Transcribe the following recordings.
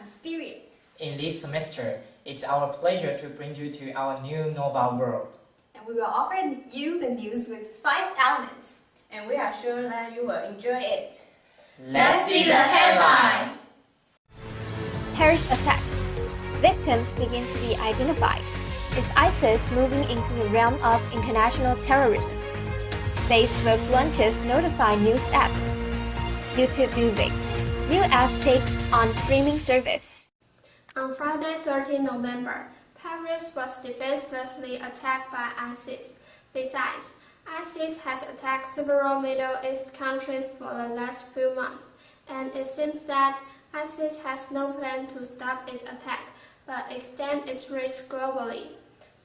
this period. In this semester, it's our pleasure to bring you to our new Nova world. And we will offer you the news with 5 elements. And we are sure that you will enjoy it. Let's see the headlines! Paris attacks. Victims begin to be identified. Is ISIS moving into the realm of international terrorism? Facebook launches Notify News app. YouTube Music. New app takes on streaming service. On Friday, 13 November, Paris was defenselessly attacked by ISIS. Besides, ISIS has attacked several Middle East countries for the last few months, and it seems that ISIS has no plan to stop its attack, but extend its reach globally.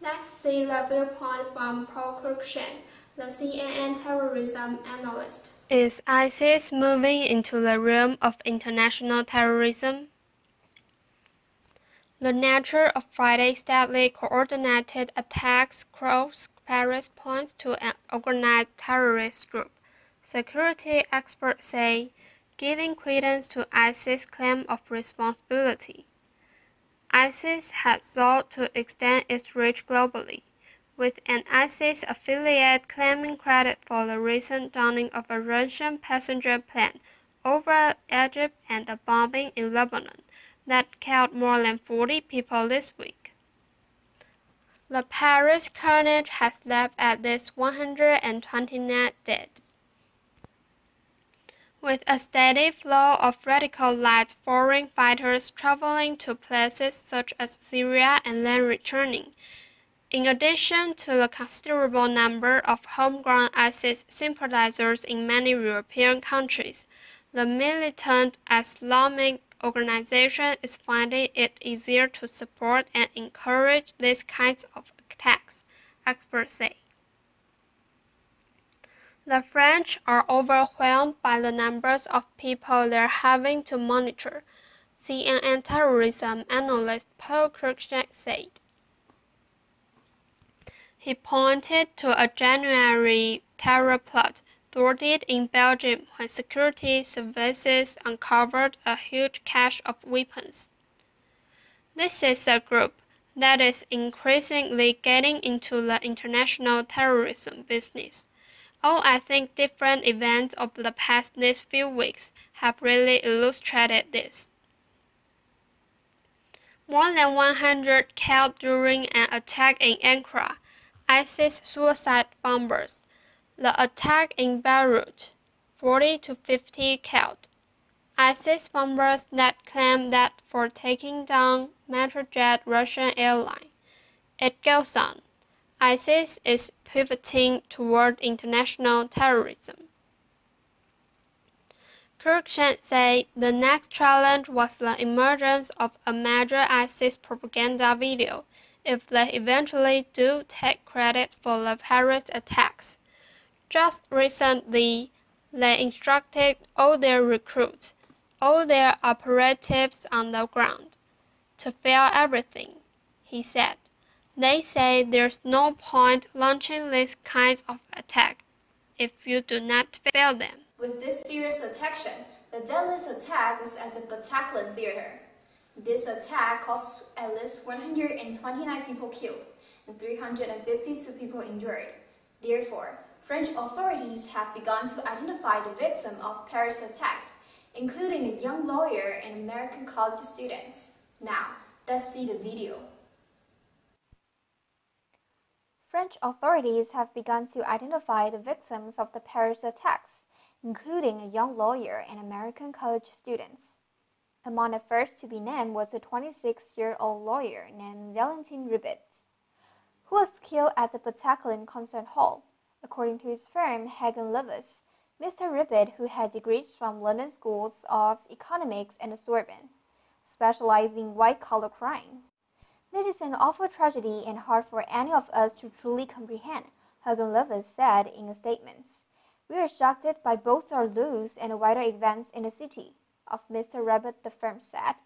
Let's see the viewpoint from Paul Cruikshank, the CNN terrorism analyst. Is ISIS moving into the realm of international terrorism? The nature of Friday's deadly coordinated attacks across Paris points to an organized terrorist group, security experts say, giving credence to ISIS' claim of responsibility. ISIS has sought to extend its reach globally, with an ISIS affiliate claiming credit for the recent downing of a Russian passenger plane over Egypt and the bombing in Lebanon that killed more than 40 people this week. The Paris carnage has left at least 129 dead. With a steady flow of radicalized foreign fighters traveling to places such as Syria and then returning, in addition to the considerable number of homegrown ISIS sympathizers in many European countries, the militant Islamic organization is finding it easier to support and encourage these kinds of attacks, experts say. The French are overwhelmed by the numbers of people they're having to monitor, CNN terrorism analyst Paul Cruikshank said. He pointed to a January terror plot thwarted in Belgium when security services uncovered a huge cache of weapons. This is a group that is increasingly getting into the international terrorism business. I think different events of the past these few weeks have really illustrated this. More than 100 killed during an attack in Ankara, ISIS suicide bombers. The attack in Beirut, 40 to 50 killed. ISIS bombers that claim that for taking down Metrojet Russian airline. It goes on. ISIS is pivoting toward international terrorism. Cruikshank said the next challenge was the emergence of a major ISIS propaganda video if they eventually do take credit for the Paris attacks. Just recently, they instructed all their recruits, all their operatives on the ground, to fail everything, he said. They say there's no point launching these kinds of attacks if you do not fail them. With this serious attention, the deadliest attack was at the Bataclan Theater. This attack caused at least 129 people killed and 352 people injured. Therefore, French authorities have begun to identify the victim of Paris attack, including a young lawyer and American college students. Now, let's see the video. French authorities have begun to identify the victims of the Paris attacks, including a young lawyer and American college students. Among the first to be named was a 26-year-old lawyer named Valentin Ribet, who was killed at the Bataclan concert hall. According to his firm, Hagen Levis, Mr. Ribet, who had degrees from London schools of economics and the Sorbonne, specializing in white-collar crime. This is an awful tragedy and hard for any of us to truly comprehend, Hagen Levis said in a statement. We are shocked by both our loss and the wider events in the city, of Mr. Ribet, the firm said.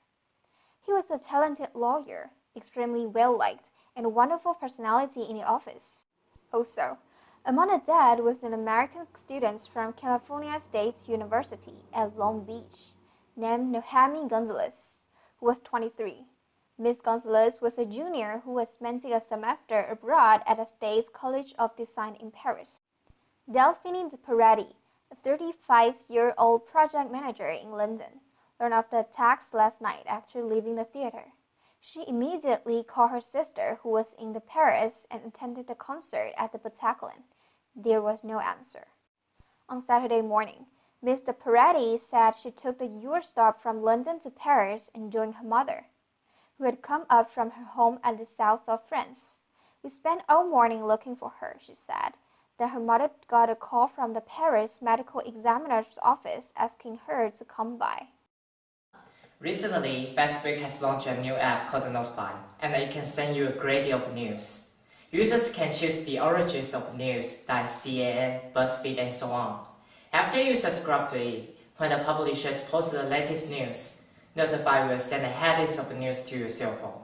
He was a talented lawyer, extremely well-liked, and a wonderful personality in the office. Also, among the dead was an American student from California State University at Long Beach, named Nohemi Gonzalez, who was 23. Miss Gonzalez was a junior who was spending a semester abroad at the State's College of Design in Paris. Delphine Peretti, a 35-year-old project manager in London, learned of the attacks last night after leaving the theater. She immediately called her sister, who was in Paris and attended the concert at the Bataclan. There was no answer. On Saturday morning, Mr. Peretti said she took the Eurostop from London to Paris and joined her mother, who had come up from her home at the south of France. We spent all morning looking for her, she said. Then her mother got a call from the Paris medical examiner's office asking her to come by. Recently, Facebook has launched a new app called Notify, and it can send you a great deal of news. Users can choose the origins of news like CNN, BuzzFeed, and so on. After you subscribe to it, when the publishers post the latest news, Notify will send the headings of the news to your cell phone.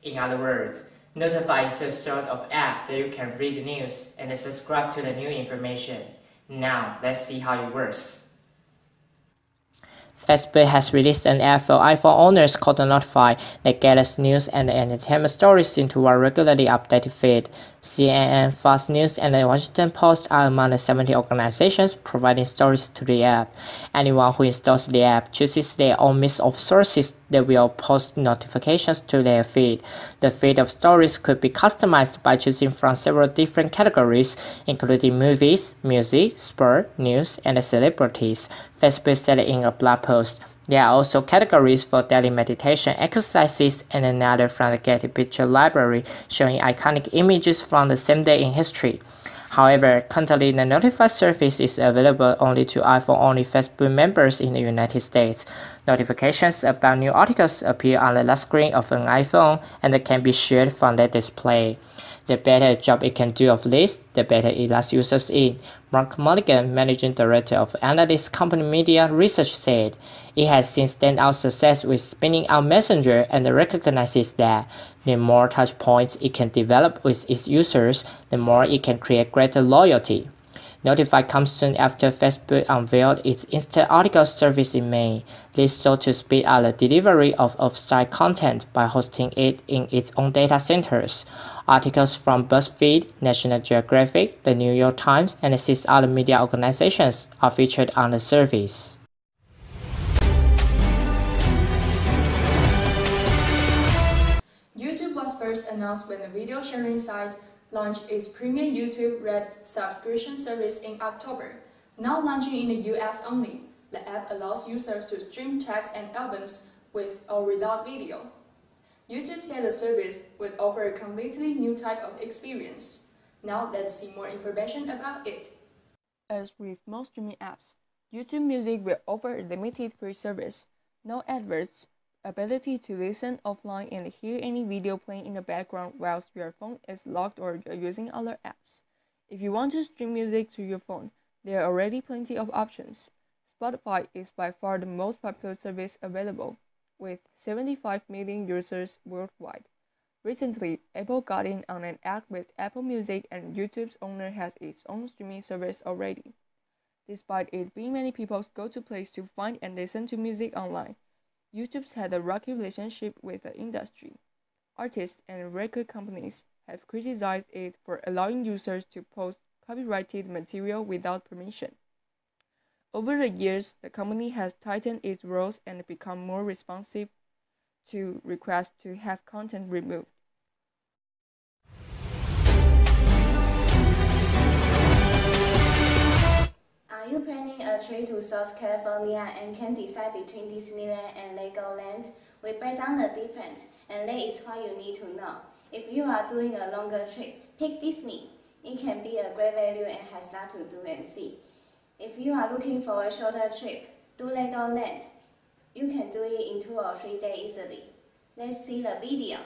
In other words, Notify is a sort of app that you can read the news and subscribe to the new information. Now, let's see how it works. Facebook has released an app for iPhone owners called Notify that gathers news and entertainment stories into a regularly updated feed. CNN, Fox News, and the Washington Post are among the 70 organizations providing stories to the app. Anyone who installs the app chooses their own mix of sources that will post notifications to their feed. The feed of stories could be customized by choosing from several different categories, including movies, music, sport, news, and celebrities. Facebook said in a blog post. There are also categories for daily meditation exercises and another from the Getty Picture Library showing iconic images from the same day in history. However, currently the Notify service is available only to iPhone-only Facebook members in the United States. Notifications about new articles appear on the last screen of an iPhone and can be shared from the display. The better job it can do of this, the better it lets users in. Mark Mulligan, managing director of analyst company Media Research, said, "It has seen standout success with spinning out Messenger and recognizes that the more touch points it can develop with its users, the more it can create greater loyalty." Notify comes soon after Facebook unveiled its instant article service in May. This sought to speed up the delivery of off-site content by hosting it in its own data centers. Articles from BuzzFeed, National Geographic, The New York Times, and 6 other media organizations are featured on the service. YouTube was first announced when the video sharing site launched its premium YouTube Red subscription service in October. Now launching in the US only, the app allows users to stream text and albums with or without video. YouTube said the service would offer a completely new type of experience. Now let's see more information about it. As with most streaming apps, YouTube Music will offer a limited free service, no adverts, ability to listen offline and hear any video playing in the background whilst your phone is locked or you're using other apps. If you want to stream music to your phone, there are already plenty of options. Spotify is by far the most popular service available, with 75 million users worldwide. Recently, Apple got in on an act with Apple Music, and YouTube's owner has its own streaming service already. Despite it being many people's go-to place to find and listen to music online, YouTube's had a rocky relationship with the industry. Artists and record companies have criticized it for allowing users to post copyrighted material without permission. Over the years, the company has tightened its rules and become more responsive to requests to have content removed. Are you planning a trip to South California and can decide between Disneyland and Legoland? We break down the difference, and that is what you need to know. If you are doing a longer trip, pick Disney. It can be a great value and has lot to do and see. If you are looking for a shorter trip, do Legoland. You can do it in 2 or 3 days easily. Let's see the video.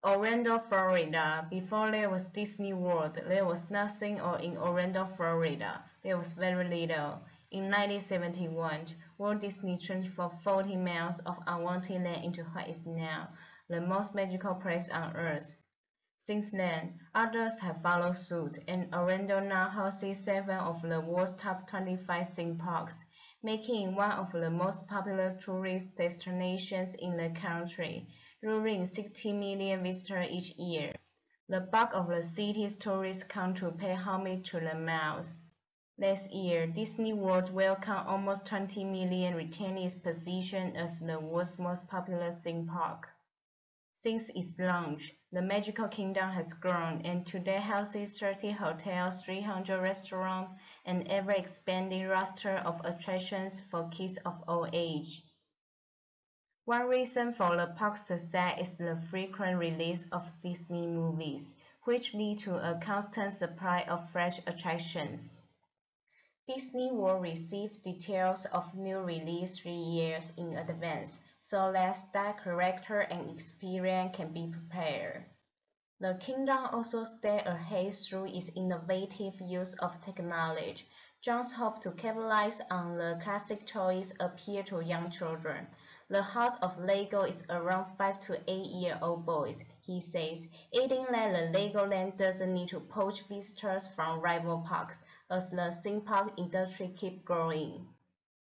Orlando, Florida. Before there was Disney World, there was nothing, or in Orlando, Florida, there was very little. In 1971, Walt Disney transformed 40 miles of unwanted land into what is now the most magical place on Earth. Since then, others have followed suit, and Orlando now houses 7 of the world's top 25 theme parks. making it one of the most popular tourist destinations in the country, drawing 60 million visitors each year. The bulk of the city's tourists come to pay homage to the mouse. Last year, Disney World welcomed almost 20 million, retaining its position as the world's most popular theme park. Since its launch, the Magical Kingdom has grown and today houses 30 hotels, 300 restaurants, and an ever-expanding roster of attractions for kids of all ages. One reason for the park's success is the frequent release of Disney movies, which lead to a constant supply of fresh attractions. Disney will receive details of new release 3 years in advance, so that character and experience can be prepared. The kingdom also stays ahead through its innovative use of technology. Jones hopes to capitalize on the classic toys appeal to young children. The heart of Lego is around 5 to 8-year-old boys, he says, adding that the Legoland doesn't need to poach visitors from rival parks, as the theme park industry keeps growing.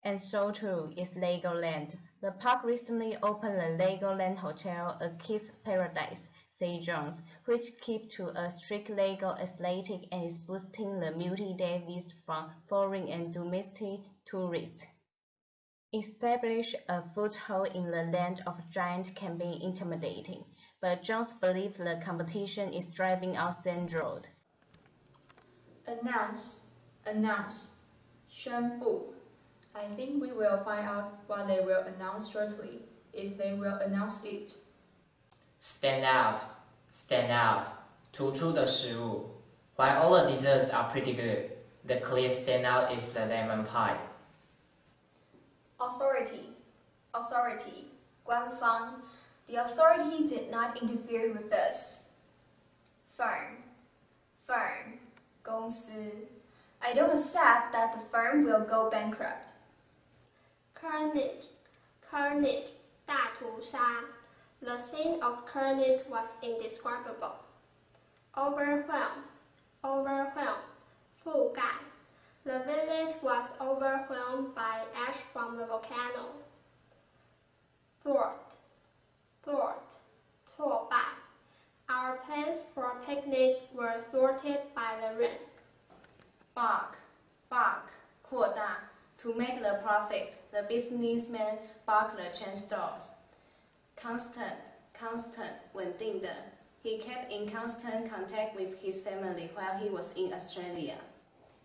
And so too is Legoland. The park recently opened the Legoland Hotel, a kid's paradise, says Jones, which keeps to a strict Lego aesthetic and is boosting the multi-day visit from foreign and domestic tourists. Establish a foothold in the land of giants can be intimidating, but Jones believes the competition is driving out standard. Announce, 宣布. I think we will find out what they will announce shortly, if they will announce it. Stand out, 突出的食物. While all the desserts are pretty good, the clear standout is the lemon pie. Authority, 官方. The authority did not interfere with us. Firm, 公司. I don't accept that the firm will go bankrupt. Carnage, 大屠杀. The scene of carnage was indescribable. Overwhelm, 覆盖. The village was overwhelmed by ash from the volcano. Thwart, 挫败. Our plans for a picnic were thwarted by the rain. Bulk, 扩大. To make the profit, the businessman bulked the chain stores. Constant, 稳定的. He kept in constant contact with his family while he was in Australia.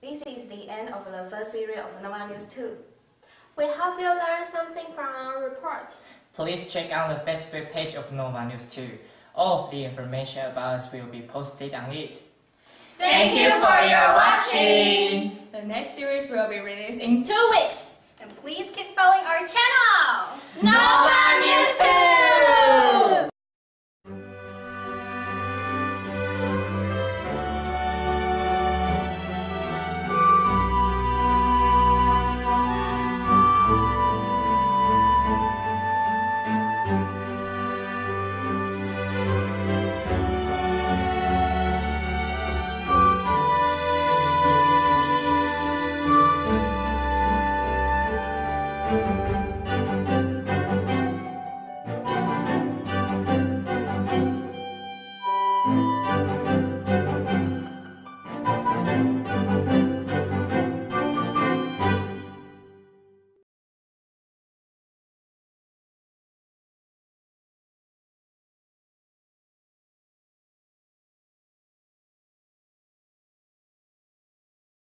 This is the end of the first series of Nova News 2. We hope you learned something from our report. Please check out the Facebook page of Nova News 2. All of the information about us will be posted on it. Thank you for your watching! The next series will be released in 2 weeks. And please keep following our channel! No!